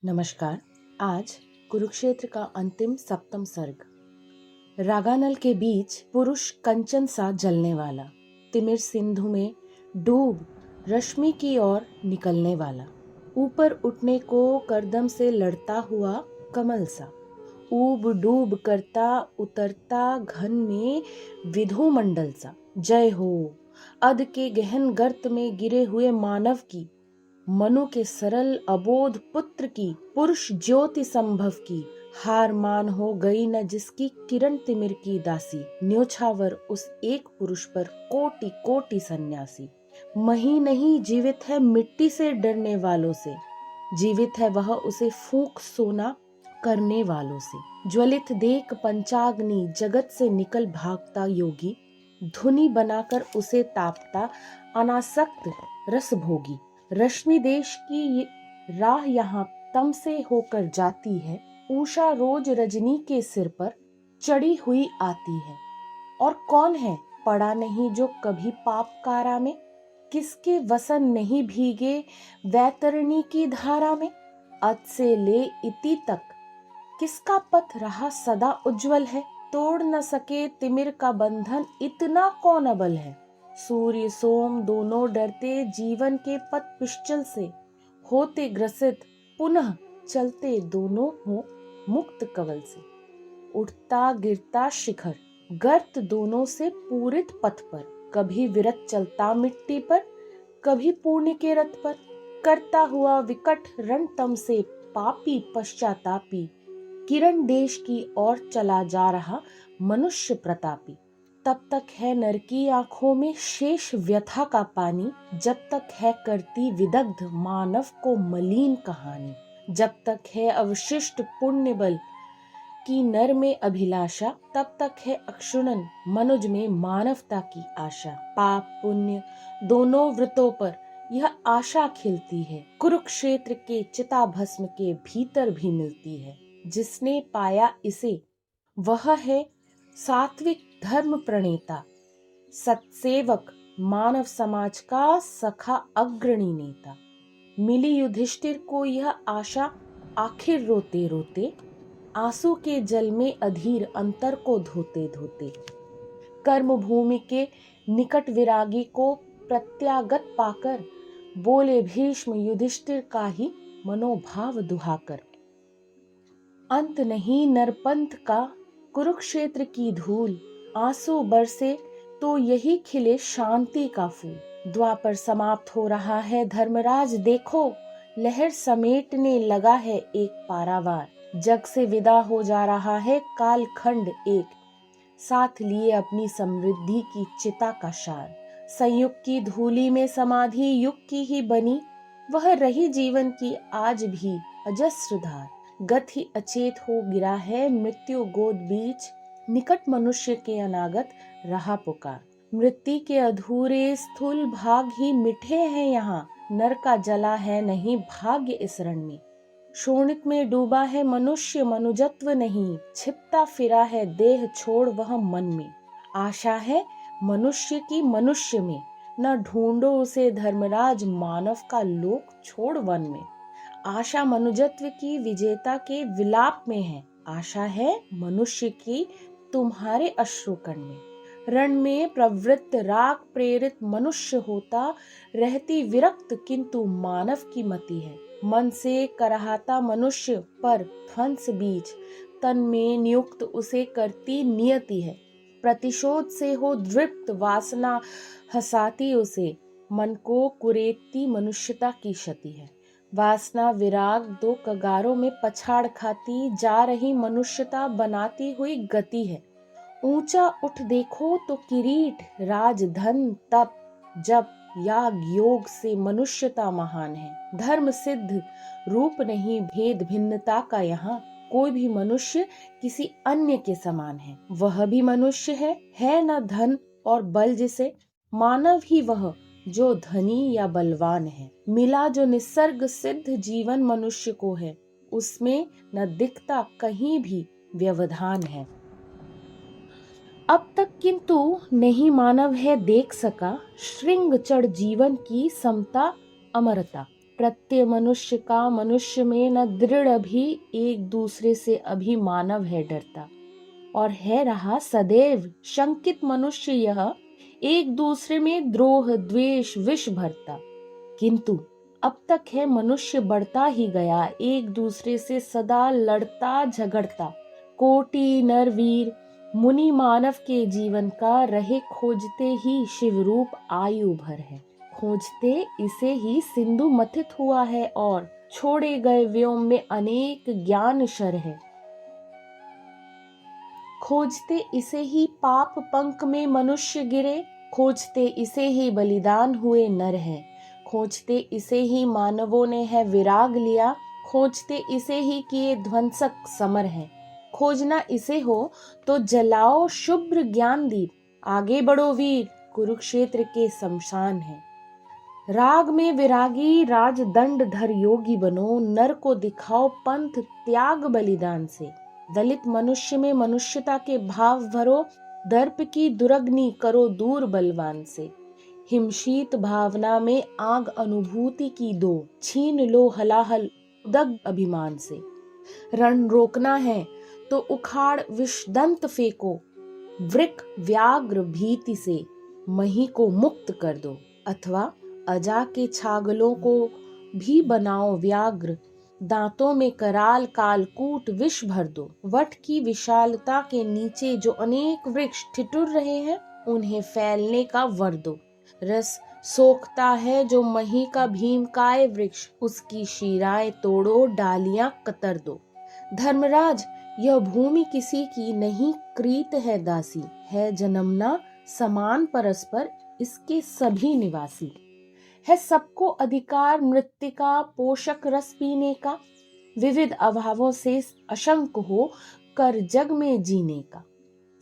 नमस्कार। आज कुरुक्षेत्र का अंतिम सप्तम सर्ग। रागानल के बीच पुरुष कंचन सा जलने वाला, तिमिर सिंधु में डूब रश्मि की ओर निकलने वाला, ऊपर उठने को करदम से लड़ता हुआ कमल सा, ऊब डूब करता उतरता घन में विधु मंडल सा। जय हो अध के गहन गर्त में गिरे हुए मानव की, मनु के सरल अबोध पुत्र की, पुरुष ज्योति संभव की। हार मान हो गई न जिसकी किरण तिमिर की दासी, न्योछावर उस एक पुरुष पर कोटि कोटि सन्यासी। मही नहीं जीवित है मिट्टी से डरने वालों से, जीवित है वह उसे फूंक सोना करने वालों से। ज्वलित देख पंचाग्नि जगत से निकल भागता योगी, धुनी बनाकर उसे तापता अनासक्त रस भोगी। रश्मि देश की राह यहाँ तम से होकर जाती है, उषा रोज रजनी के सिर पर चढ़ी हुई आती है। और कौन है पड़ा नहीं जो कभी पाप कारा में, किसके वसन नहीं भीगे वैतरणी की धारा में। अत से ले इति तक किसका पथ रहा सदा उज्जवल है, तोड़ न सके तिमिर का बंधन इतना कौन अबल है। सूर्य सोम दोनों डरते जीवन के पथ पिश्चल से, होते ग्रसित पुनः चलते दोनों हो मुक्त कवल से। उठता गिरता शिखर गर्त दोनों से पूरित पथ पर, कभी विरत चलता मिट्टी पर, कभी पुण्य के रथ पर। करता हुआ विकट रणतम से पापी पश्चातापी, किरण देश की ओर चला जा रहा मनुष्य प्रतापी। तब तक है नर की आंखों में शेष व्यथा का पानी, जब तक है करती विदग्ध मानव को मलिन कहानी। जब तक है अवशिष्ट पुण्य बल की नर में अभिलाषा, तब तक है अक्षुणन मनुज में मानवता की आशा। पाप पुण्य दोनों वृत्तों पर यह आशा खिलती है, कुरुक्षेत्र के चिता भस्म के भीतर भी मिलती है। जिसने पाया इसे वह है सात्विक धर्म प्रणेता, सत्सेवक मानव समाज का सखा अग्रणी नेता। मिली युधिष्ठिर को यह आशा आखिर रोते रोते, आंसू के जल में अधीर अंतर को धोते धोते। कर्म भूमि के निकट विरागी को प्रत्यागत पाकर, बोले भीष्म युधिष्ठिर का ही मनोभाव दुहाकर। अंत नहीं नरपंथ का कुरुक्षेत्र की धूल, आंसू बरसे तो यही खिले शांति का फूल। द्वापर समाप्त हो रहा है धर्मराज देखो, लहर समेटने लगा है एक पारावार। जग से विदा हो जा रहा है कालखंड एक, साथ लिए अपनी समृद्धि की चिता का शार। संयुग की धूली में समाधि युग की ही बनी, वह रही जीवन की आज भी अजस्र धार। गत ही अचेत हो गिरा है मृत्यु गोद बीच, निकट मनुष्य के अनागत रहा पुकार। मृत्यु के अधूरे स्थूल भाग ही मिठे हैं यहाँ, नर का जला है नहीं भाग्य इस रण में। शोणित में डूबा है मनुष्य मनुजत्व नहीं, छिपता फिरा है देह छोड़ वह मन में। आशा है मनुष्य की मनुष्य में, न ढूंढो उसे धर्मराज मानव का लोक छोड़ वन में। आशा मनुजत्व की विजेता के विलाप में है, आशा है मनुष्य की तुम्हारे अश्रुकण में। रण में प्रवृत्त राग प्रेरित मनुष्य होता, रहती विरक्त किंतु मानव की मति है। मन से कराहता मनुष्य पर ध्वंस बीज, तन में नियुक्त उसे करती नियति है। प्रतिशोध से हो दृप्त वासना हंसाती उसे, मन को कुरेदती मनुष्यता की क्षति है। वासना विराग दो कगारों में पछाड़ खाती, जा रही मनुष्यता बनाती हुई गति है। ऊंचा उठ देखो तो किरीट राजधन तप जप याग योग से मनुष्यता महान है। धर्म सिद्ध रूप नहीं भेद भिन्नता का यहाँ, कोई भी मनुष्य किसी अन्य के समान है। वह भी मनुष्य है न धन और बल जिसे, मानव ही वह जो धनी या बलवान है। मिला जो निसर्ग सिद्ध जीवन मनुष्य को है, उसमें न दिखता कहीं भी व्यवधान है। अब तक किंतु नहीं मानव है देख सका, श्रृंग चढ़ जीवन की समता अमरता। प्रत्यय मनुष्य का मनुष्य में न दृढ़ भी एक दूसरे से अभी मानव है डरता, और है रहा सदैव शंकित मनुष्य यह एक दूसरे में द्रोह द्वेष विष भरता। किंतु अब तक है मनुष्य बढ़ता ही गया, एक दूसरे से सदा लड़ता झगड़ता। कोटि नरवीर मुनि मानव के जीवन का रहे खोजते ही शिवरूप आयु भर है। खोजते इसे ही सिंधु मथित हुआ है, और छोड़े गए व्योम में अनेक ज्ञान शर है। खोजते इसे ही पाप पंख में मनुष्य गिरे, खोजते इसे ही बलिदान हुए नर है। खोजते इसे ही मानवों ने है विराग लिया, खोजते इसे ही किए ध्वंसक समर है। खोजना इसे हो तो जलाओ शुभ्र ज्ञान दीप, आगे बढ़ो वीर कुरुक्षेत्र के शमशान है। राग में विरागी राजदंड धर योगी बनो, नर को दिखाओ पंथ त्याग बलिदान से। दलित मनुष्य में मनुष्यता के भाव भरो, दर्प की दुरग्नि करो दूर बलवान से। हिमशीत भावना में आग अनुभूति की दो, छीन लो हलाहल उदग अभिमान से। रण रोकना है तो उखाड़ विषदंत फेंको, वृक व्याघ्र भीति से मही को मुक्त कर दो। अथवा अजा के छागलों को भी बनाओ व्याघ्र, दांतों में कराल कालकूट विष भर दो। वट की विशालता के नीचे जो अनेक वृक्ष ठिठुर रहे हैं, उन्हें फैलने का वर दो। रस सोखता है जो मही का भीमकाय वृक्ष, उसकी शीराएं तोड़ो डालियां कतर दो। धर्मराज यह भूमि किसी की नहीं कृत है दासी, है जन्मना समान परस्पर इसके सभी निवासी। है सबको अधिकार मृत्तिका पोषक रस पीने का, विविध अभावों से अशंक हो कर जग में जीने का।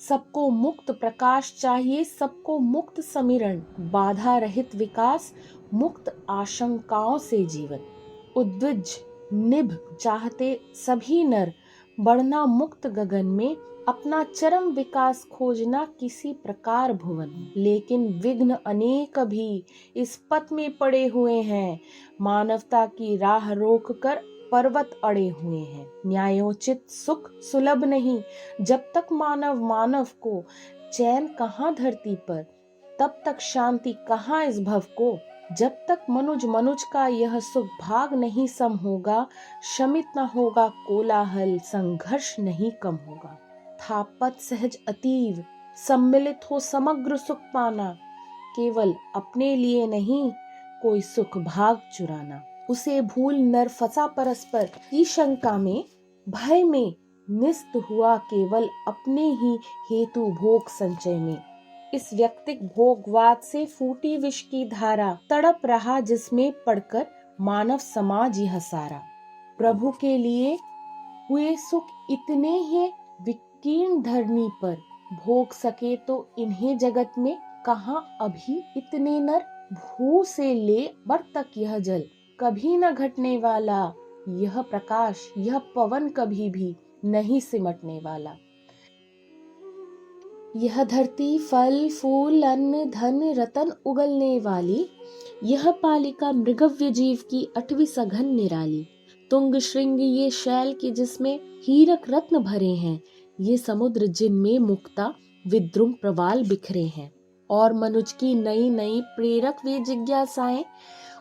सबको मुक्त प्रकाश चाहिए, सबको मुक्त समीरण, बाधा रहित विकास, मुक्त आशंकाओं से जीवन। उद्विज निभ चाहते सभी नर, बढ़ना मुक्त गगन में, अपना चरम विकास खोजना किसी प्रकार भुवन में। लेकिन विघ्न अनेक भी इस पथ में पड़े हुए हैं, मानवता की राह रोक कर पर्वत अड़े हुए हैं। न्यायोचित सुख सुलभ नहीं, जब तक मानव मानव को, चैन कहाँ धरती पर, तब तक शांति कहाँ इस भव को। जब तक मनुज मनुज का यह सुख भाग नहीं सम होगा, शमित न होगा कोलाहल, संघर्ष नहीं कम होगा। थापत सहज अतीव, सम्मिलित हो समग्र सुख पाना, केवल अपने लिए नहीं कोई सुख भाग चुराना। उसे भूल नर फंसा परस्पर की शंका में, भय में निस्त हुआ केवल अपने ही हेतु भोग संचय में। इस व्यक्तिक भोगवाद से फूटी विष की धारा, तड़प रहा जिसमें पड़कर मानव समाज यह सारा। प्रभु के लिए हुए सुख इतने ही विकीर्ण धरनी पर, भोग सके तो इन्हें जगत में कहाँ अभी इतने नर। भू से ले बर तक यह जल, कभी न घटने वाला, यह प्रकाश यह पवन कभी भी नहीं सिमटने वाला। यह धरती फल फूल अन्न धन रतन उगलने वाली, यह पालिका मृगव्य जीव की अटवी सघन निराली। तुंग श्रृंग ये शैल के जिसमें हीरक रत्न भरे हैं, ये समुद्र जिनमें मुक्ता विद्रुम प्रवाल बिखरे हैं। और मनुज की नई नई प्रेरक वे जिज्ञासाएं,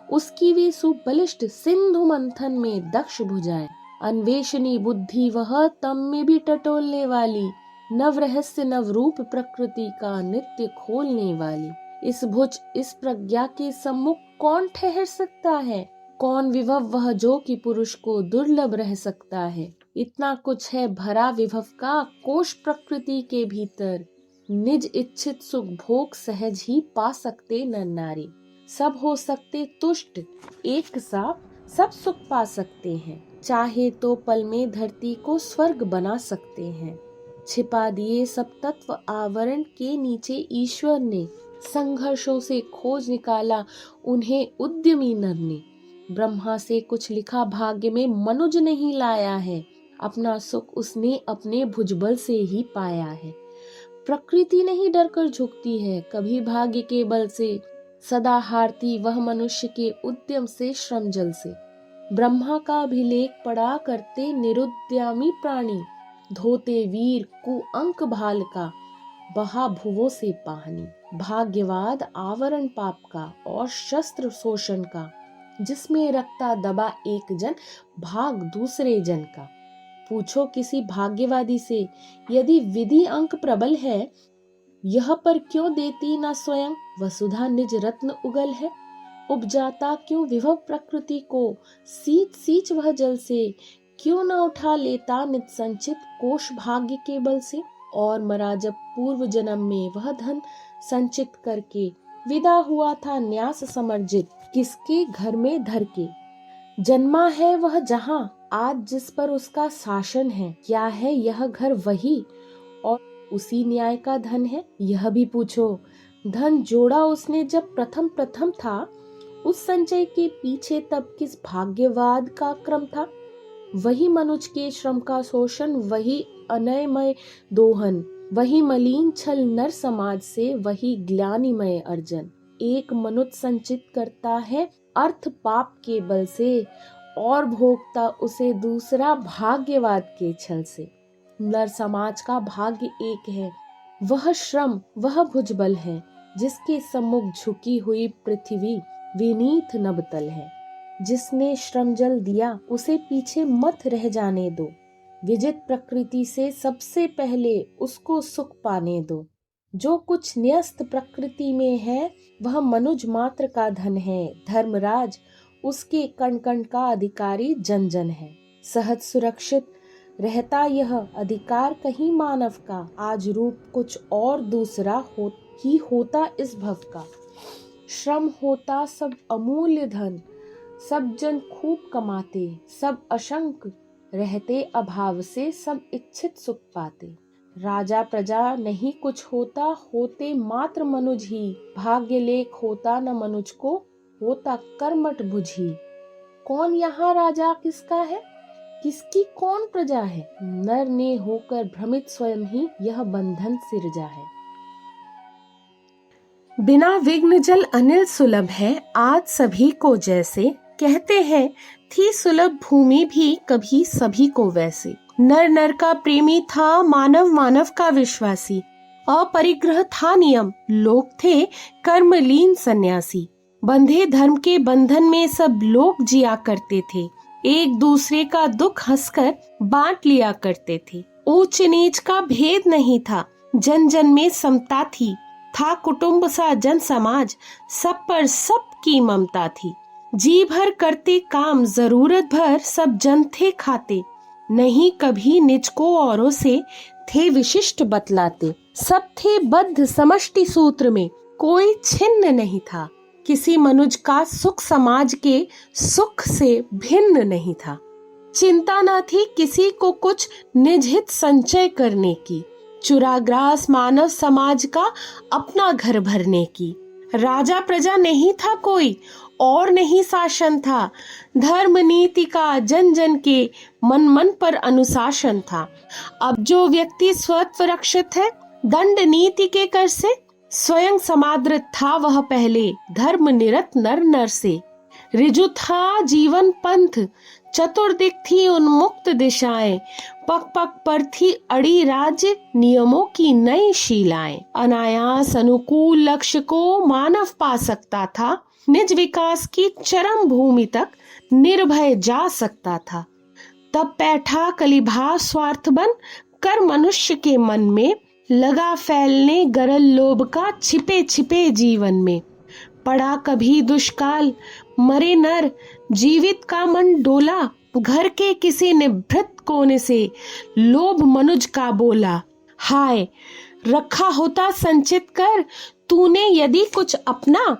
उसकी वे सुबलिष्ठ सिंधु मंथन में दक्ष भुजाएं। अन्वेषणी बुद्धि वह तम में भी टटोलने वाली, नव रहस्य नव रूप प्रकृति का नित्य खोलने वाली। इस भुज इस प्रज्ञा के सम्मुख कौन ठहर सकता है, कौन विभव वह जो कि पुरुष को दुर्लभ रह सकता है। इतना कुछ है भरा विभव का कोश प्रकृति के भीतर, निज इच्छित सुख भोग सहज ही पा सकते नर नारी। सब हो सकते तुष्ट एक सा सब सुख पा सकते हैं, चाहे तो पल में धरती को स्वर्ग बना सकते हैं। छिपा दिए सब तत्व आवरण के नीचे ईश्वर ने, संघर्षों से खोज निकाला उन्हें उद्यमी नर ने। ब्रह्मा से कुछ लिखा भाग्य में मनुज नहीं लाया है, अपना सुख उसने अपने भुजबल से ही पाया है। प्रकृति नहीं डर कर झुकती है कभी भाग्य के बल से, सदा हारती वह मनुष्य के उद्यम से श्रम जल से। ब्रह्मा का अभिलेख पड़ा करते निरुद्यमी प्राणी, धोते वीर कुअंक भाल का, बहा भुवों से पानी। भाग्यवाद आवरण पाप का और शस्त्र शोषण का, जिसमें रखता दबा एक जन भाग दूसरे जन का। पूछो किसी भाग्यवादी से, यदि विधि अंक प्रबल है, यह पर क्यों देती न स्वयं वसुधा निज रत्न उगल है। उपजाता क्यों विभव प्रकृति को, सींच सींच वह जल से, क्यों न उठा लेता नित संचित कोष भाग्य के बल से। और मरा जब पूर्व जन्म में वह धन संचित करके, विदा हुआ था न्यास समर्जित किसके घर में धर के। जन्मा है वह जहां आज जिस पर उसका शासन है, क्या है यह घर वही और उसी न्याय का धन है। यह भी पूछो, धन जोड़ा उसने जब प्रथम प्रथम था, उस संचय के पीछे तब किस भाग्यवाद का क्रम था। वही मनुज के श्रम का शोषण, वही अनयमय दोहन, वही मलिन छल नर समाज से, वही ग्लानिमय अर्जन। एक मनुष्य संचित करता है अर्थ पाप के बल से, और भोगता उसे दूसरा भाग्यवाद के छल से। नर समाज का भाग्य एक है, वह श्रम वह भुजबल है, जिसके सम्मुख झुकी हुई पृथ्वी विनीत नबतल है। जिसने श्रम जल दिया उसे पीछे मत रह जाने दो, विजित प्रकृति से सबसे पहले उसको सुख पाने दो। जो कुछ न्यस्त प्रकृति में है वह मनुज मात्र का धन है, धर्मराज उसके कण कण का अधिकारी जन जन है। सहज सुरक्षित रहता यह अधिकार कहीं मानव का, आज रूप कुछ और दूसरा ही होता इस भव का। श्रम होता सब अमूल्य धन, सब जन खूब कमाते, सब अशंक रहते अभाव से, सब इच्छित सुख पाते। राजा प्रजा नहीं कुछ होता, होते मात्र मनुज ही, भाग्य लेख होता न मनुज को, होता कर्मठ बुझी। कौन यहाँ राजा किसका है, किसकी कौन प्रजा है, नर ने होकर भ्रमित स्वयं ही यह बंधन सिरजा है। बिना विघ्न जल अनिल सुलभ है, आज सभी को जैसे, कहते हैं थी सुलभ भूमि भी कभी सभी को वैसे। नर नर का प्रेमी था, मानव मानव का विश्वासी, अपरिग्रह था नियम, लोग थे कर्मलीन सन्यासी। बंधे धर्म के बंधन में सब लोग जिया करते थे, एक दूसरे का दुख हंसकर बांट लिया करते थे। ऊंच नीच का भेद नहीं था, जन जन में समता थी, था कुटुंब सा जन समाज, सब पर सबकी ममता थी। जी भर करते काम, जरूरत भर सब जन थे खाते, नहीं कभी निज को औरों से थे विशिष्ट बतलाते। सब थे बद्ध समष्टि सूत्र में, कोई छिन्न नहीं था, किसी मनुज का सुख समाज के सुख से भिन्न नहीं था। चिंता न थी किसी को कुछ निज हित संचय करने की, चुराग्रास मानव समाज का अपना घर भरने की। राजा प्रजा नहीं था कोई और नहीं शासन था, धर्म नीति का जन जन के मन मन पर अनुशासन था। अब जो व्यक्ति स्वत्व रक्षित है दंड नीति के कर से, स्वयं समादृत था वह पहले धर्म निरत नर नर से। ऋजु था जीवन पंथ, चतुर्दिक थी उन्मुक्त दिशाएं, पग पग पर थी अड़ी राज्य नियमों की नई शीलाएं। अनायास अनुकूल लक्ष्य को मानव पा सकता था, निज विकास की चरम भूमि तक निर्भय जा सकता था। तब बैठा कलिभाव स्वार्थ बन कर मनुष्य के मन में, लगा फैलने गरल लोभ का छिपे छिपे जीवन में। पड़ा कभी दुष्काल मरे नर, जीवित का मन डोला, घर के किसी निभृत कोने से लोभ मनुज का बोला। हाय रखा होता संचित कर तूने यदि कुछ अपना,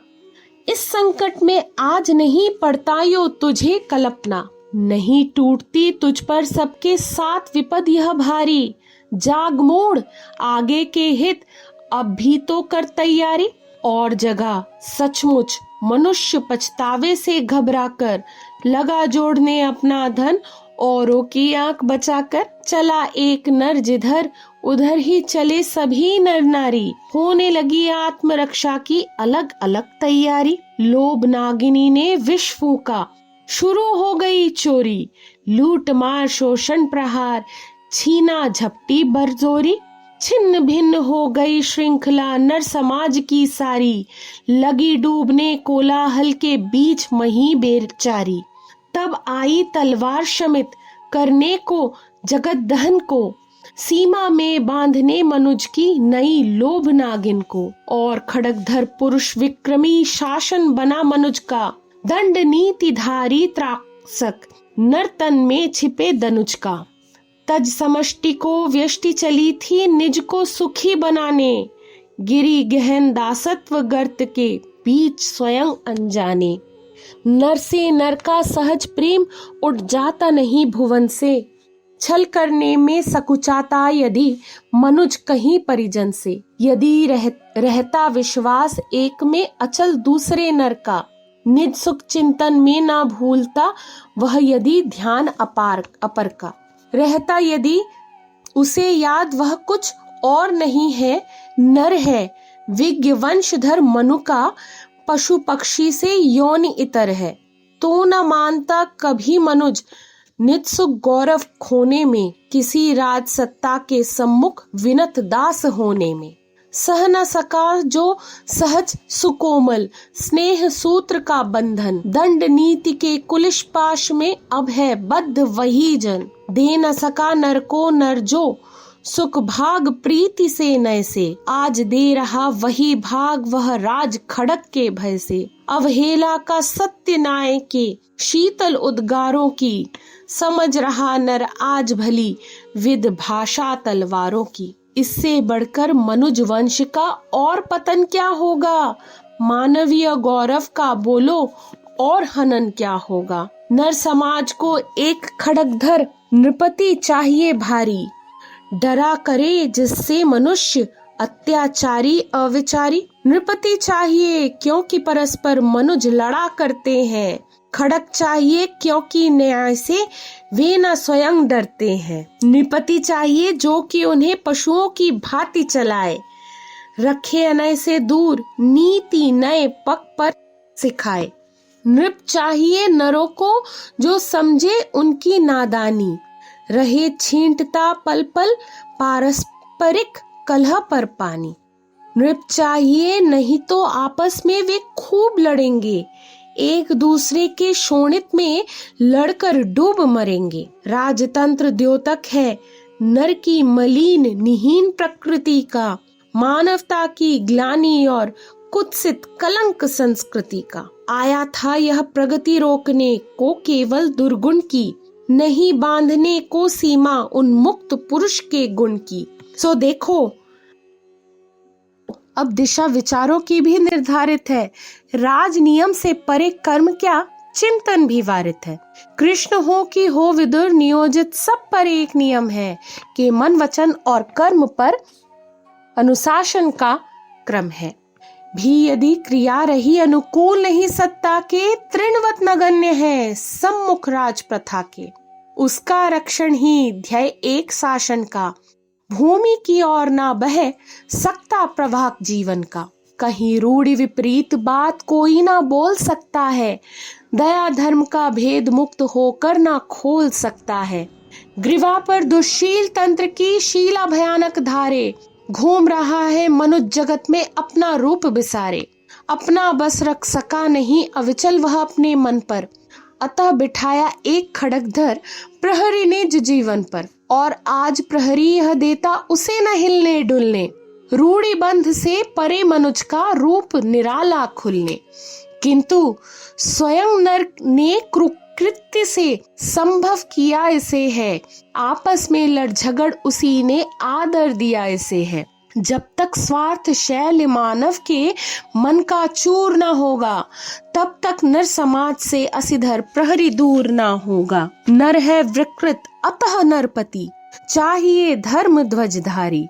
इस संकट में आज नहीं पड़ता यो तुझे कल्पना। नहीं टूटती तुझ पर सबके साथ विपद यह भारी, जाग मोड़ आगे के हित अब भी तो कर तैयारी। और जगह सचमुच मनुष्य पछतावे से घबराकर, लगा जोड़ने अपना धन औरों की आंख बचाकर। चला एक नर जिधर उधर ही चले सभी नर नारी, होने लगी आत्मरक्षा की अलग अलग तैयारी। लोभ नागिनी ने विष फूका, शुरू हो गई चोरी, लूट मार शोषण प्रहार, छीना झपटी बरजोरी। छिन्न भिन्न हो गई श्रृंखला नर समाज की सारी, लगी डूबने कोलाहल के बीच मही बेचारी। तब आई तलवार शमित करने को जगत दहन को, सीमा में बांधने मनुज की नई लोभ नागिन को। और खड़गधर पुरुष विक्रमी शासन बना मनुज का, दंड नीति धारी त्रासक नर्तन में छिपे दनुज का। तज समष्टि को व्यष्टि चली थी निज को सुखी बनाने, गिरी गहन दासत्व गर्त के बीच स्वयं अनजाने। नर से नर का सहज प्रेम उठ जाता नहीं भुवन से, छल करने में सकुचाता यदि मनुज कहीं परिजन से। यदि रहता विश्वास एक में अचल दूसरे नर का, निज सुख चिंतन में ना भूलता वह यदि ध्यान अपर का। रहता यदि उसे याद वह कुछ और नहीं है, नर है विज्ञ वंशधर मनु का, पशु पक्षी से योनि इतर है। तो न मानता कभी मनुज निज सुख गौरव खोने में, किसी राज सत्ता के सम्मुख विनत दास होने में। सह न सका जो सहज सुकोमल स्नेह सूत्र का बंधन, दंड नीति के कुलिश पाश में अब है बद्ध वही जन। दे न सका नर को नर जो सुख भाग प्रीति से नय से, आज दे रहा वही भाग वह राज खड़क के भय से। अवहेला का सत्य न्याय के शीतल उद्गारों की, समझ रहा नर आज भली विद भाषा तलवारों की। इससे बढ़कर मनुज वंश का और पतन क्या होगा, मानवीय गौरव का बोलो और हनन क्या होगा। नर समाज को एक खड़गधर नृपति चाहिए भारी, डरा करे जिससे मनुष्य अत्याचारी अविचारी। नृपति चाहिए क्योंकि परस्पर मनुज लड़ा करते हैं, खड़क चाहिए क्योंकि न्याय से वे न स्वयं डरते हैं। नृपति चाहिए जो कि उन्हें पशुओं की भांति चलाए, रखे अनय से दूर नीति नए पग पर सिखाए। नृप चाहिए नरों को जो समझे उनकी नादानी, रहे छींटता पल पल पारस्परिक कलह पर पानी। नृप चाहिए नहीं तो आपस में वे खूब लड़ेंगे, एक दूसरे के शोणित में लड़कर डूब मरेंगे। राजतंत्र द्योतक है नर की मलिन निहीन प्रकृति का, मानवता की ग्लानि और कुत्सित कलंक संस्कृति का। आया था यह प्रगति रोकने को केवल दुर्गुण की, नहीं बांधने को सीमा उन्मुक्त पुरुष के गुण की। सो देखो अब दिशा विचारों की भी निर्धारित है, राज नियम से परे कर्म क्या चिंतन भी वारित है। कृष्ण हो कि हो विदुर नियोजित सब पर एक नियम है, कि मन वचन और कर्म पर अनुशासन का क्रम है। भी यदि क्रिया रही अनुकूल नहीं सत्ता के, तृणवत नगण्य है सम्मुख राज प्रथा के। उसका रक्षण ही ध्येय एक शासन का, भूमि की ओर ना बहे सकता प्रवाह जीवन का। कहीं रूढ़ि विपरीत बात कोई ना बोल सकता है, दया धर्म का भेद मुक्त होकर ना खोल सकता है। ग्रीवा पर दुश्शील तंत्र की शीला भयानक धारे, घूम रहा है मनुष्य जगत में अपना रूप बिसारे। अपना बस रख सका नहीं अविचल वह अपने मन पर, अतः बिठाया एक खड़गधर प्रहरी ने जीवन पर। और आज प्रहरी यह देता उसे न हिलने डुलने, रूढ़ी बंध से परे मनुज का रूप निराला खुलने। किंतु स्वयं नर ने कृत्य से संभव किया इसे है, आपस में लड़ झगड़ उसी ने आदर दिया इसे है। जब तक स्वार्थ शैल मानव के मन का चूर न होगा, तब तक नर समाज से असिधर प्रहरी दूर न होगा। नर है विकृत अतः नरपति, चाहिए धर्म ध्वजधारी।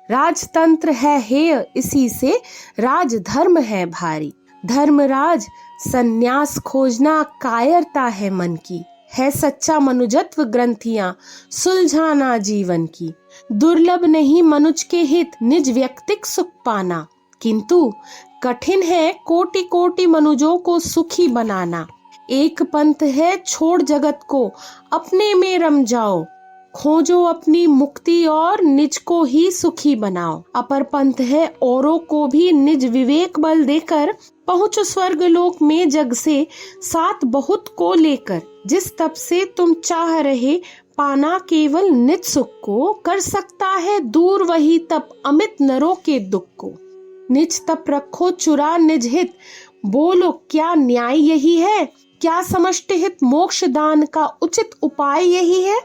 राजतंत्र है हेय इसी से राज धर्म है भारी। धर्मराज संन्यास खोजना कायरता है मन की, है सच्चा मनुजत्व ग्रंथियां सुलझाना जीवन की। दुर्लभ नहीं मनुज के हित निज व्यक्तिक सुख पाना, किंतु कठिन है कोटि कोटि मनुजों को सुखी बनाना। एक पंथ है छोड़ जगत को अपने में रम जाओ, खोजो अपनी मुक्ति और निज को ही सुखी बनाओ। अपर पंथ है औरों को भी निज विवेक बल देकर पहुँचो स्वर्ग लोक में जग से साथ बहुत को लेकर। जिस तप से तुम चाह रहे पाना केवल निज सुख को, कर सकता है दूर वही तप अमित नरों के दुख को। निज तप रखो चुरा निज हित, बोलो क्या न्याय यही है? क्या समष्टि हित मोक्ष दान का उचित उपाय यही है?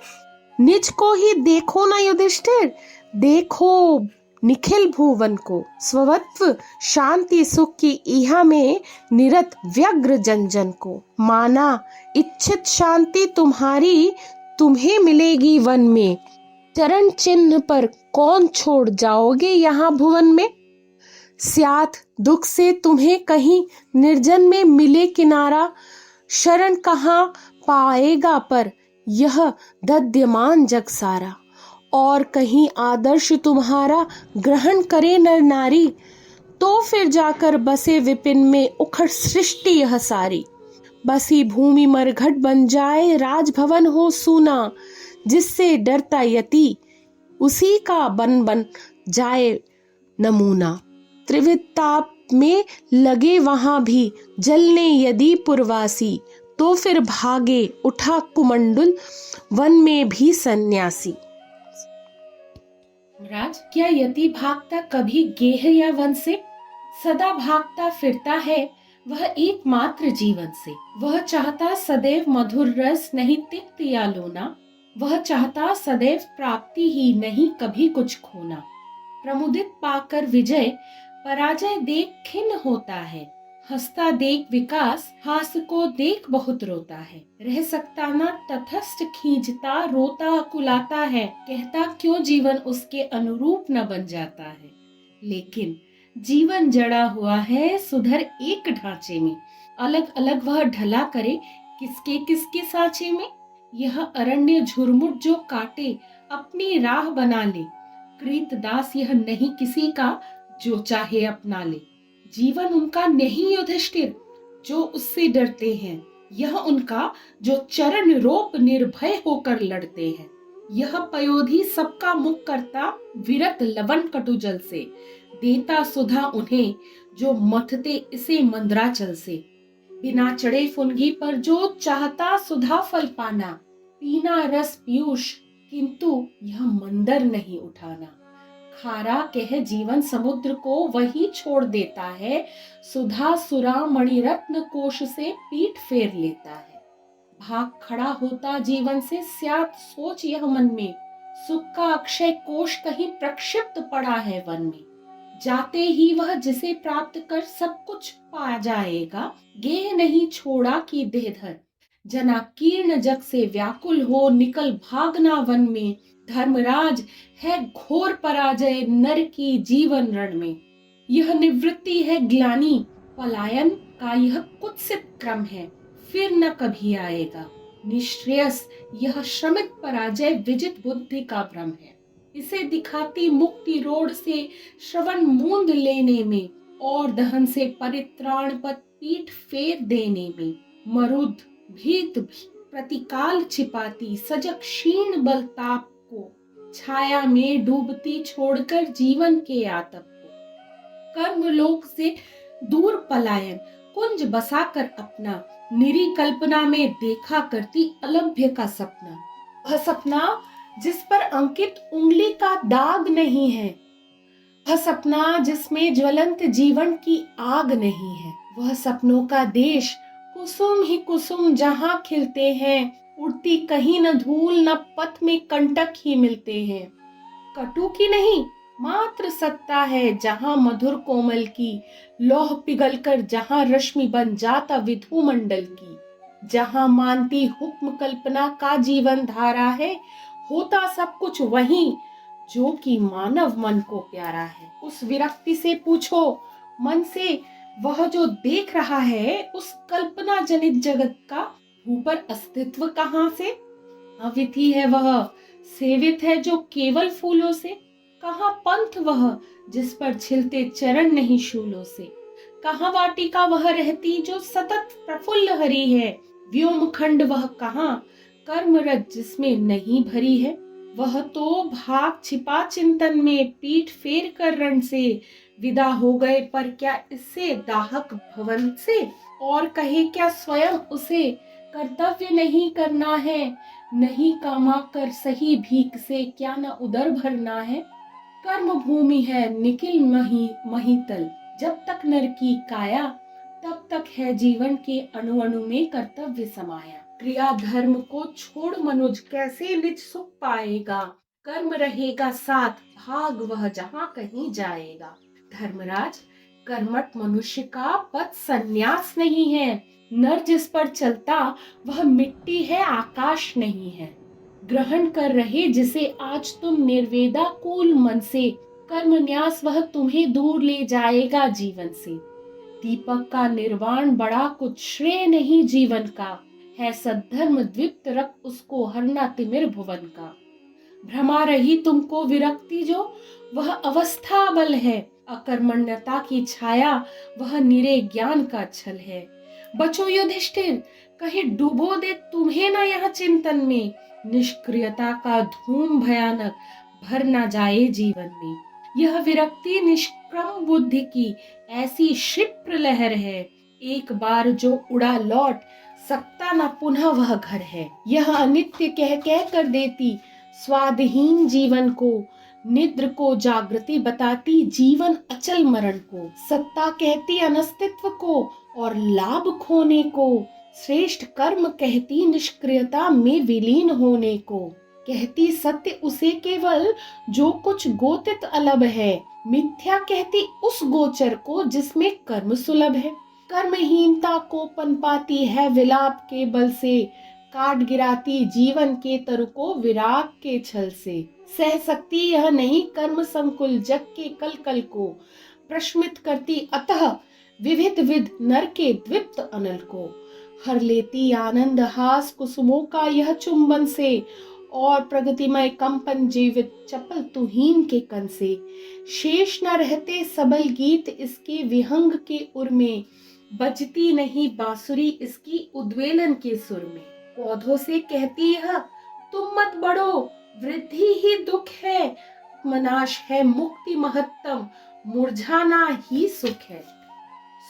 निज को ही देखो न युधिष्ठिर, देखो निखिल भुवन को। स्वत्व शांति सुख की इहा में निरत व्यग्र जन जन को। माना इच्छित शांति तुम्हारी तुम्हें मिलेगी वन में, चरण चिन्ह पर कौन छोड़ जाओगे यहाँ भुवन में। स्यात दुख से तुम्हें कहीं निर्जन में मिले किनारा, शरण कहाँ पाएगा पर यह दध्यमान जग सारा। और कहीं आदर्श तुम्हारा ग्रहण करे नर नारी, तो फिर जाकर बसे विपिन में उखड़ सृष्टि यह सारी। बसी भूमि मरघट बन जाए राजभवन हो सूना, जिससे डरता यति उसी का बन बन जाए नमूना। त्रिविध ताप में लगे वहां भी जलने यदि पुरवासी, तो फिर भागे उठा कुमंडल वन में भी सन्यासी। राज क्या यति भागता कभी गेह या वन से? सदा भागता फिरता है वह एकमात्र जीवन से। वह चाहता सदैव मधुर रस नहीं तिक्त या लोना, वह चाहता सदैव प्राप्ति ही नहीं कभी कुछ खोना। प्रमुदित पाकर विजय पराजय देख खिन्न होता है, हंसता देख विकास हास को देख बहुत रोता है। रह सकता न तटस्थ खींचता रोता कुलाता है, कहता क्यों जीवन उसके अनुरूप न बन जाता है। लेकिन जीवन जड़ा हुआ है सुधर एक ढांचे में, अलग अलग वह ढला करे किसके किसके साँचे में। यह अरण्य झुरमुट जो काटे अपनी राह बना ले, कृतदास यह नहीं किसी का जो चाहे अपना ले। जीवन उनका नहीं युधिष्ठिर जो उससे डरते हैं, यह उनका जो चरण रोप निर्भय होकर लड़ते हैं। यह पयोधी सबका मुख करता विरत लवण कटु जल से, देता सुधा उन्हें जो मथते इसे मंद्राचल से। बिना चढ़े फुनगी पर जो चाहता सुधा फल पाना, पीना रस पीयूष किंतु यह मंदर नहीं उठाना। खारा कह जीवन समुद्र को वही छोड़ देता है, सुधा सुरा मणिरत्न कोश से पीठ फेर लेता है। भाग खड़ा होता जीवन से स्यात सोच यह मन में, सुख का अक्षय कोश कहीं प्रक्षिप्त पड़ा है वन में। जाते ही वह जिसे प्राप्त कर सब कुछ पा जाएगा, गेह नहीं छोड़ा कि देहधर। जनाकीर्ण जग से व्याकुल हो निकल भागना वन में, धर्मराज है घोर पराजय नर की जीवन रण में। यह निवृत्ति है ग्लानि, पलायन का यह कुत्सित क्रम है, फिर न कभी आएगा। निश्रेयस यह श्रमित पराजय विजित बुद्धि का भ्रम है। इसे दिखाती मुक्ति रोड से श्रवण मूंद लेने में, और दहन से परित्राण पद पीठ फेर देने में। मरुद भीत प्रतिकाल छिपाती सजग क्षीण बल ताप को, छाया में डूबती छोड़कर जीवन के आतप को। कर्म लोक से दूर पलायन कुंज बसाकर अपना, निरी कल्पना में देखा करती अलभ्य का सपना। वह सपना जिस पर अंकित उंगली का दाग नहीं है, वह सपना जिसमें ज्वलंत जीवन की आग नहीं है। वह सपनों का देश कुसुम ही कुसुम जहाँ खिलते हैं, उड़ती कहीं न धूल न पथ में कंटक ही मिलते हैं। कटु की नहीं मात्र सत्ता है जहाँ मधुर कोमल की, लौह पिघलकर जहाँ रश्मि बन जाता विधु मंडल की। जहाँ मानती हुक्म कल्पना का जीवन धारा है, होता सब कुछ वहीं जो कि मानव मन को प्यारा है। उस विरक्ति से पूछो मन से, वह जो देख रहा है उस कल्पना जनित जगत का भू पर अस्तित्व कहाँ से? अविधि है वह, सेवित है जो केवल फूलों से। कहाँ पंथ वह जिस पर छिलते चरण नहीं शूलों से। कहाँ वाटिका वह रहती जो सतत प्रफुल्ल हरी है। व्योम खंड वह कहाँ कर्मरत जिसमें नहीं भरी है। वह तो भाग छिपा चिंतन में, पीठ फेर कर रण से विदा हो गए, पर क्या इससे दाहक भवन से। और कहे क्या स्वयं उसे कर्तव्य नहीं करना है। नहीं कामा कर सही भीख से, क्या न उदर भरना है। कर्म भूमि है निखिल महितल, जब तक नर की काया तब तक है जीवन के अणु अणु में कर्तव्य समाया। क्रिया धर्म को छोड़ मनुज कैसे निज सुख पाएगा। कर्म रहेगा साथ भाग वह जहाँ कहीं जाएगा। धर्मराज, कर्मठ मनुष्य का पद संन्यास नहीं है। नर जिस पर चलता वह मिट्टी है, आकाश नहीं है। ग्रहण कर रहे जिसे आज तुम निर्वेदा कूल मन से, कर्म न्यास वह तुम्हें दूर ले जाएगा जीवन से। दीपक का निर्वाण बड़ा कुछ श्रेय नहीं जीवन का, है सद्धर्म द्विप्त रख उसको हरना तिमिर भुवन का। भ्रमा रही तुमको विरक्ति जो, वह अवस्था बल है। अकर्मण्यता की छाया वह निरे ज्ञान का छल है। बचो युधिष्ठिर, कहीं डूबो दे तुम्हें न यह चिंतन में। निष्क्रियता का धूम भयानक भर न जाए जीवन में। यह विरक्ति निष्क्रम बुद्धि की ऐसी क्षिप्र लहर है। एक बार जो उड़ा लौट सकता न पुनः वह घर है। यह अनित्य कह कह कर देती स्वादहीन जीवन को, निद्र को जागृति बताती जीवन अचल मरण को। सत्ता कहती अनस्तित्व को और लाभ खोने को, श्रेष्ठ कर्म कहती निष्क्रियता में विलीन होने को। कहती सत्य उसे केवल जो कुछ गोतित अलग है, मिथ्या कहती उस गोचर को जिसमें कर्म सुलभ है। कर्महीनता को पनपाती है विलाप के बल से, काट गिराती जीवन के तरु को विराग के छल से। सह सकती यह नहीं कर्म संकुल जग के कल कल को, प्रशमित करती अतः विविध विध नर के द्विप्त अनल को। हर लेती आनंद हास कुसुमों का यह चुंबन से, और प्रगतिमय कंपन जीवित चपल तुहीन के कन से। शेष न रहते सबल गीत इसके विहंग के उर में, बजती नहीं बांसुरी इसकी उद्वेलन के सुर में। पौधों से कहती यह तुम मत बढ़ो, वृद्धि ही दुख है। मनाश है मुक्ति महत्तम, मुरझाना ही सुख है।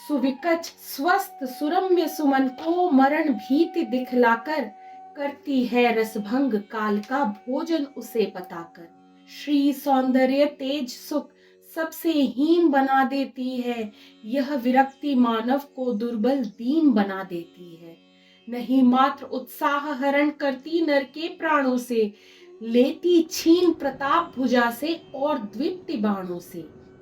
सुविकच स्वस्थ सुरम्य सुमन को मरण भीति दिखलाकर, करती है रसभंग काल का भोजन उसे बताकर। श्री सौंदर्य तेज सुख सबसे हीन बना देती है, यह विरक्ति मानव को दुर्बल दीन बना देती है। नहीं मात्र उत्साह हरण करती नर के प्राणों से, लेती छीन प्रताप भुजा से और द्विप्ति बाणों से।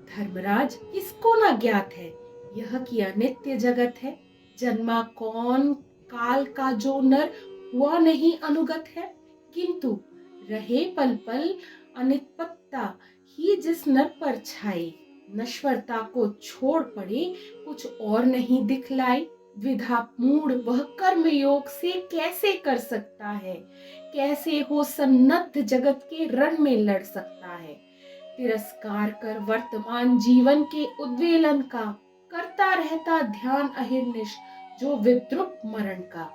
धर्मराज, किसको न ज्ञात है यह कि अनित्य जगत है। जन्मा कौन काल का जो नर हुआ नहीं अनुगत है, किंतु रहे पल पल अनित्पत्ता ही जिस नर पर छाई। नश्वरता को छोड़ पड़े कुछ और नहीं दिखलाई, विधा मूढ़ वह कर्म योग से कैसे कर सकता है। कैसे हो सन्नद्ध जगत के रण में लड़ सकता है। तिरस्कार कर वर्तमान जीवन के उद्वेलन का, करता रहता ध्यान अहिर्निश जो विद्रुप मरण का।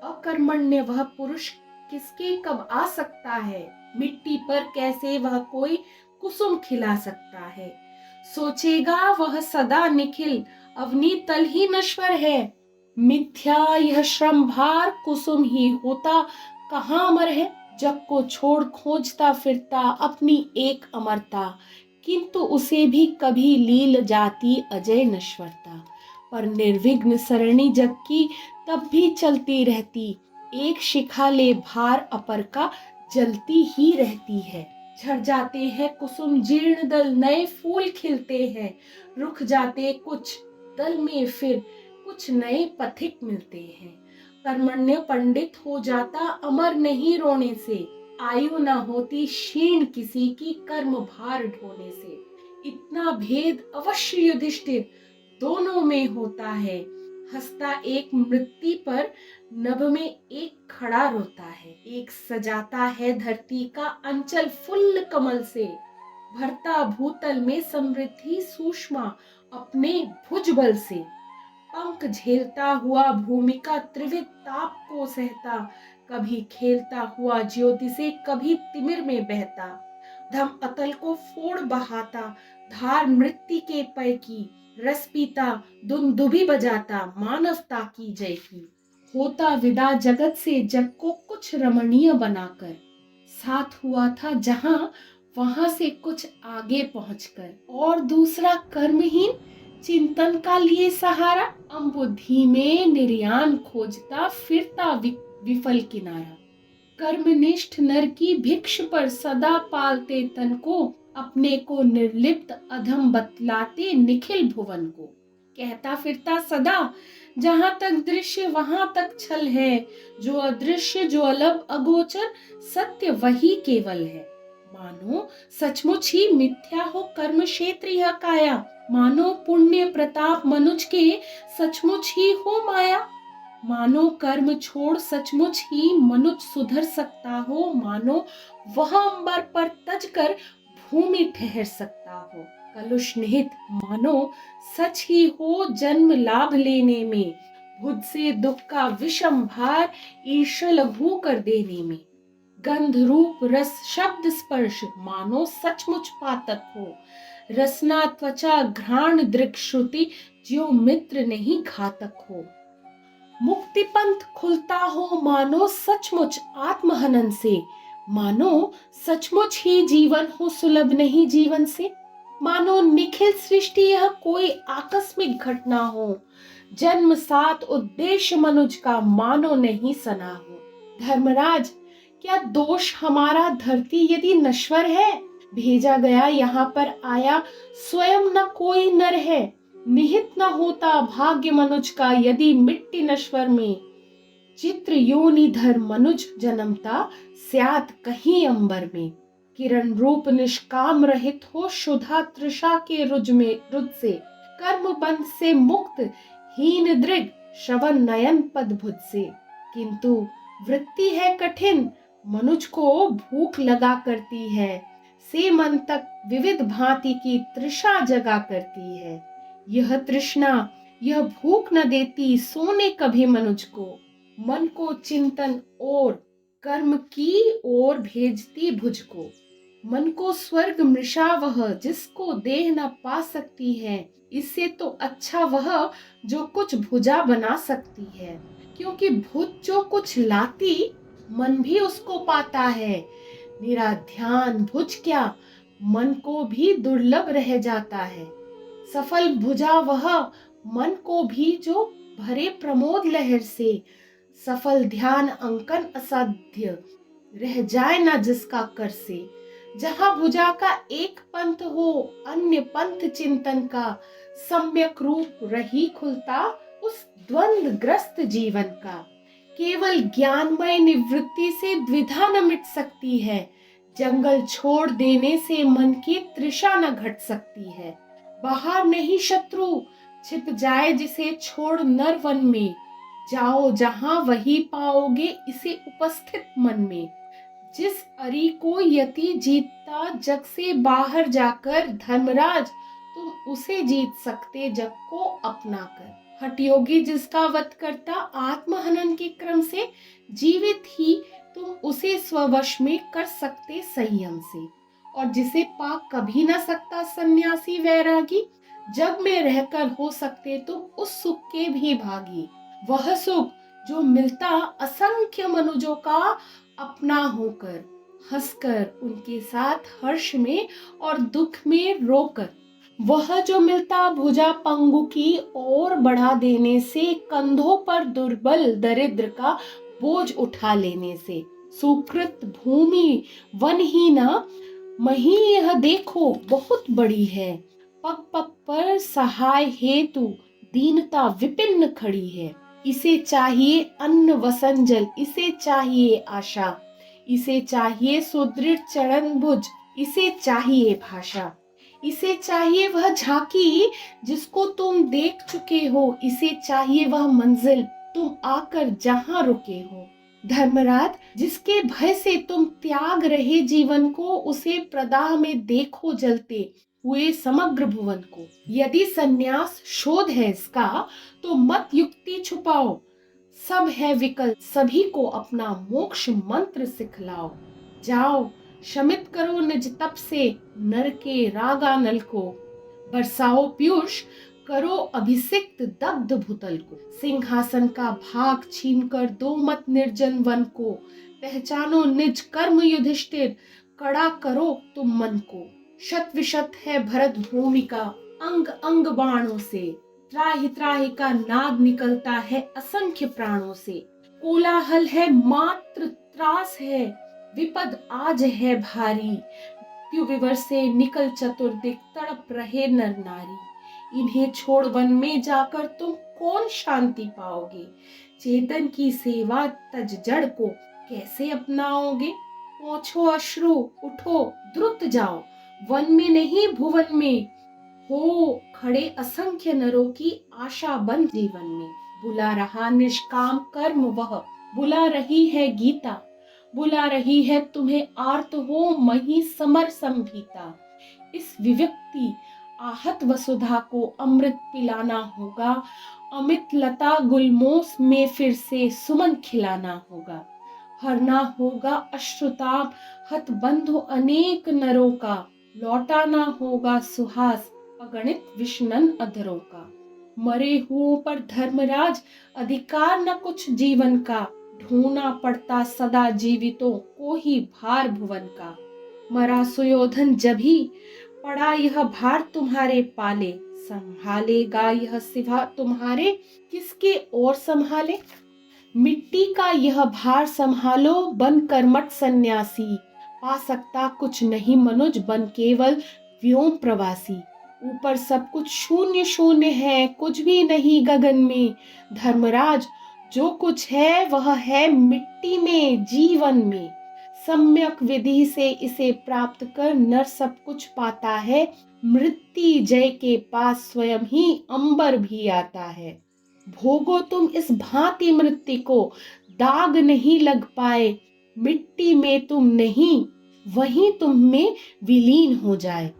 अकर्मण्य वह पुरुष किसके कब आ सकता है, मिट्टी पर कैसे वह कोई कुसुम खिला सकता है। सोचेगा वह सदा निखिल, अवनी तल ही नश्वर है। मिथ्या यह श्रम भार, कुसुम ही होता कहाँ अमर है। जग को छोड़ खोजता फिरता अपनी एक अमरता, किंतु उसे भी कभी लील जाती अजय नश्वरता। पर निर्विघ्न सरणी जग की तब भी चलती रहती, एक शिखा ले भार अपर का जलती ही रहती है। झड़ जाते हैं कुसुम जीर्ण दल, नए फूल खिलते हैं। रुक जाते कुछ दल में फिर कुछ नए पथिक मिलते हैं। कर्मण्य पंडित हो जाता अमर नहीं रोने से, आयु न होती क्षीण किसी की कर्म भार ढोने से। इतना भेद अवश्य युधिष्ठिर दोनों में होता है, हंसता एक मृत्यु पर नभ में एक खड़ा रोता है, एक सजाता है धरती का अंचल फुल्ल कमल से, भरता भूतल में समृद्धि सूक्ष्मा अपने भुजबल से, पंख झेलता हुआ भूमि का त्रिविध ताप को सहता, कभी खेलता हुआ ज्योति से कभी तिमिर में बहता, धम अतल को फोड़ बहाता, धार मृत्यु के पय की, रस पीता दुंदुभि बजाता, मानवता की जय की, होता विदा जगत से जग को कुछ रमणीय बनाकर, साथ हुआ था जहां वहां से कुछ आगे पहुंचकर, और दूसरा कर्महीन चिंतन का लिए सहारा, अम्बुधि में निर्यान खोजता फिरता विफल किनारा, कर्मनिष्ठ नर की भिक्ष पर सदा पालते तन को, अपने को निर्लिप्त अधम बतलाते निखिल भुवन को, कहता फिरता सदा जहां तक दृश्य वहां तक छल है, जो अदृश्य जो अलग अगोचर सत्य वही केवल है, मानो सचमुच ही मिथ्या हो कर्म क्षेत्र यह काया, मानो पुण्य प्रताप मनुज के सचमुच ही हो माया, मानो कर्म छोड़ सचमुच ही मनुष्य सुधर सकता हो, मानो वह अंबर पर तज कर भूमि ठहर सकता हो, कलुष निहित मानो सच ही हो जन्म लाभ लेने में, भुज से दुख का विषम भार ईर्ष्या लघु कर देने में, गंध रूप रस शब्द स्पर्श मानो सचमुच पातक हो, रसना त्वचा घ्राण दृक् श्रुति ज्यो मित्र नहीं घातक हो, मुक्ति पंथ खुलता हो मानो सचमुच आत्महनन से, मानो सचमुच ही जीवन हो सुलभ नहीं जीवन से, मानो निखिल सृष्टि यह कोई आकस्मिक घटना हो, जन्म साथ उद्देश्य मनुज का मानो नहीं सना हो, धर्मराज क्या दोष हमारा धरती यदि नश्वर है, भेजा गया यहाँ पर आया स्वयं न कोई नर है, निहित न होता भाग्य मनुज का यदि मिट्टी नश्वर में, चित्र योनि धर मनुज जन्मता स्यात् कहीं अंबर में, किरण रूप निष्काम रहित हो शुद्धा तृषा के रुज से, कर्म बंध से मुक्त हीन दृग श्रवण नयन पद भुज से, किंतु वृत्ति है कठिन मनुज को भूख लगा करती है, से मन तक विविध भांति की तृषा जगा करती है, यह तृष्णा यह भूख न देती सोने कभी मनुज को, मन को चिंतन और कर्म की ओर भेजती भुज को, मन को स्वर्ग मृषा वह जिसको देह न पा सकती है, इससे तो अच्छा वह जो कुछ भुजा बना सकती है, क्योंकि भुज जो कुछ लाती मन भी उसको पाता है, निरा ध्यान भुज क्या मन को भी दुर्लभ रह जाता है, सफल भुजा वह मन को भी जो भरे प्रमोद लहर से, सफल ध्यान अंकन असाध्य रह जाए ना जिसका कर से, जहाँ भुजा का एक पंथ हो अन्य पंथ चिंतन का, सम्यक रूप रही खुलता उस द्वंद्व ग्रस्त जीवन का, केवल ज्ञानमय निवृत्ति से द्विधा न मिट सकती है, जंगल छोड़ देने से मन की तृषा न घट सकती है, बाहर नहीं शत्रु छिप जाए जिसे छोड़ नर वन में, जाओ जहां वही पाओगे इसे उपस्थित मन में, जिस अरी को यति जीतता जग से बाहर जाकर, धर्मराज तुम उसे जीत सकते जग को अपना कर, हठयोगी जिसका वध करता आत्महनन के क्रम से, जीवित ही तुम उसे स्ववश में कर सकते संयम से, और जिसे पा कभी न सकता सन्यासी वैरागी, जग में रहकर हो सकते तुम उस सुख के भी भागी, वह सुख जो मिलता असंख्य मनुजों का अपना होकर, हंसकर उनके साथ हर्ष में और दुख में रोकर, वह जो मिलता भुजा पंगु की ओर बढ़ा देने से, कंधों पर दुर्बल दरिद्र का बोझ उठा लेने से, सुकृत भूमि वन ही न मही यह देखो बहुत बड़ी है, पग पग पर सहाय हेतु दीनता विपिन्न खड़ी है, इसे चाहिए अन्न वसन जल, इसे चाहिए आशा, इसे चाहिए सुदृढ़ चरण भुज, इसे चाहिए भाषा, इसे चाहिए वह झांकी जिसको तुम देख चुके हो, इसे चाहिए वह मंजिल तुम आकर जहां रुके हो। धर्मराज, जिसके भय से तुम त्याग रहे जीवन को, उसे प्रदाह में देखो जलते हुए समग्र भुवन को। यदि सन्यास शोध है इसका, तो मत युक्ति छुपाओ। सब है विकल, सभी को अपना मोक्ष मंत्र सिखलाओ। जाओ, शमित करो निज तप से नर के रागानल को। बरसाओ पीयूष, करो अभिषिक्त दग्ध भूतल को। सिंहासन का भाग छीनकर दो मत निर्जन वन को। पहचानो निज कर्म युधिष्ठिर, कड़ा करो तुम मन को। शत विशत है भरत भूमि का, अंग अंग बाणों से। त्राहि त्राहि का नाद निकलता है असंख्य प्राणों से। कोलाहल है मात्र त्रास है, विपद आज है भारी। त्युविवर से निकल चतुर्दिक, तड़प रहे नर नारी। इन्हें छोड़ वन में जाकर तुम कौन शांति पाओगे। चेतन की सेवा तज जड़ को कैसे अपनाओगे। पोंछो अश्रु, उठो द्रुत जाओ, वन में नहीं भुवन में हो खड़े असंख्य नरों की आशा बंद जीवन में। बुला रहा निष्काम कर्म वह, बुला रही है गीता। बुला रही है तुम्हें आर्त हो मही समर संभीता। इस विव्यक्ति आहत वसुधा को अमृत पिलाना होगा। अमित लता गुलमोस में फिर से सुमन खिलाना होगा। हरना होगा अश्रुताप हत बंधु अनेक नरों का। लौटाना होगा सुहास अगणित विष्णन अधरों का। मरे हुओं पर धर्मराज अधिकार न कुछ जीवन का। ढूंढना पड़ता सदा जीवितों को ही भार भुवन का। मरा सुयोधन जभी, पड़ा यह भार तुम्हारे पाले। संभालेगा यह सिवा तुम्हारे, किसके और संभाले। मिट्टी का यह भार संभालो, बन कर्मठ सन्यासी। पा सकता कुछ नहीं मनुज, बन केवल व्योम प्रवासी। ऊपर सब कुछ शून्य शून्य है, कुछ भी नहीं गगन में। धर्मराज, जो कुछ है वह है मिट्टी में, जीवन में। सम्यक विधि से इसे प्राप्त कर नर सब कुछ पाता है। मृत्यु जय के पास स्वयं ही अंबर भी आता है। भोगो तुम इस भांति मृत्यु को, दाग नहीं लग पाए। मिट्टी में तुम नहीं, वहीं तुम में विलीन हो जाए।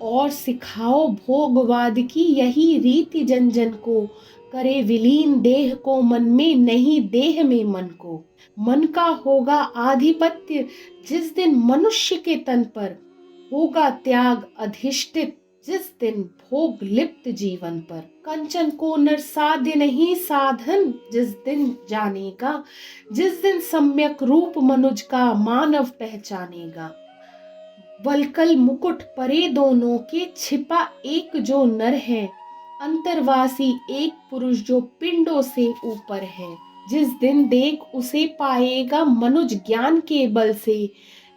और सिखाओ भोगवाद की यही रीति जन जन को। करे विलीन देह को मन में, नहीं देह में मन को। मन का होगा आधिपत्य जिस दिन मनुष्य के तन पर। होगा त्याग अधिष्ठित जिस दिन भोग लिप्त जीवन पर। कंचन को नर साध्य नहीं साधन जिस दिन जानेगा। जिस दिन सम्यक रूप मनुज का मानव पहचानेगा। वलकल मुकुट परे दोनों के, छिपा एक जो नर है। अंतरवासी एक पुरुष जो पिंडों से ऊपर है। जिस दिन देख उसे पाएगा मनुज ज्ञान के बल से।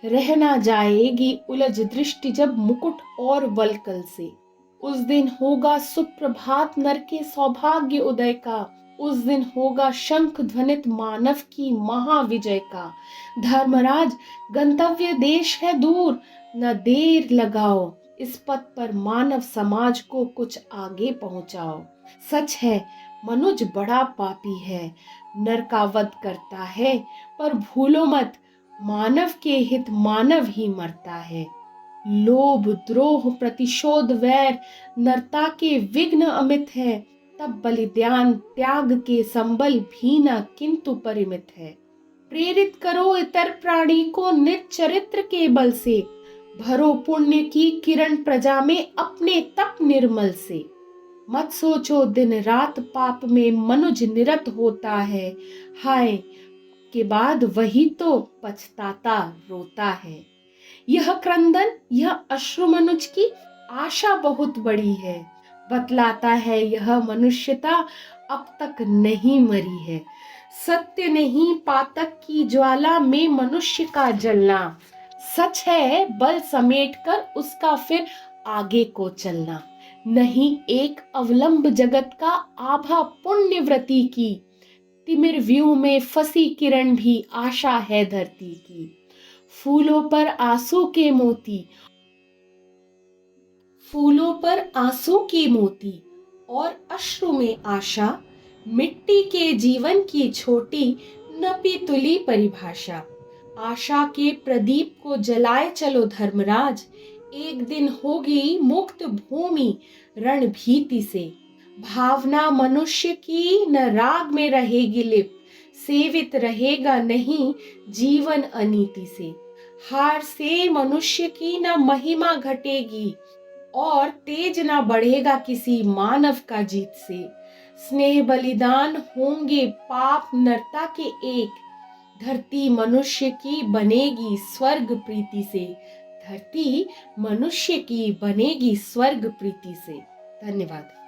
रह ना जाएगी उलझ दृष्टि जब मुकुट और वलकल से। उस दिन होगा सुप्रभात नर के सौभाग्य उदय का। उस दिन होगा शंख ध्वनित मानव की महाविजय का। धर्मराज, गंतव्य देश है दूर, न देर लगाओ। इस पथ पर मानव समाज को कुछ आगे पहुंचाओ। सच है मनुज बड़ा पापी है, नर का वध करता है। पर भूलो मत, मानव के हित मानव ही मरता है। लोभ द्रोह प्रतिशोध वैर नरता के विघ्न अमित है। तब बलिदान त्याग के संबल भी न किंतु परिमित है। प्रेरित करो इतर प्राणी को निज चरित्र के बल से। भरो पुण्य की किरण प्रजा में अपने तप निर्मल से। मत सोचो दिन रात पाप में मनुज निरत होता है। हाय के बाद वही तो पछताता रोता है। यह क्रंदन यह अश्रु मनुज की आशा बहुत बड़ी है। बतलाता है यह मनुष्यता अब तक नहीं मरी है। सत्य नहीं पातक की ज्वाला में मनुष्य का जलना। सच है बल समेट कर उसका फिर आगे को चलना। नहीं एक अवलंब जगत का आभा पुण्य व्रति की। तिमिर व्यू में फंसी किरण भी आशा है धरती की। फूलों पर आंसू के मोती फूलों पर आंसू की मोती और अश्रु में आशा, मिट्टी के जीवन की छोटी नपी तुली परिभाषा। आशा के प्रदीप को जलाए चलो धर्मराज, एक दिन होगी मुक्त भूमि रणभीति से। भावना मनुष्य की न राग में रहेगी लिप्त, सेवित रहेगा नहीं जीवन अनीति से। हार से मनुष्य की न महिमा घटेगी और तेज न बढ़ेगा किसी मानव का जीत से। स्नेह बलिदान होंगे पाप नरता के एक, धरती मनुष्य की बनेगी स्वर्ग प्रीति से। धरती मनुष्य की बनेगी स्वर्ग प्रीति से। धन्यवाद।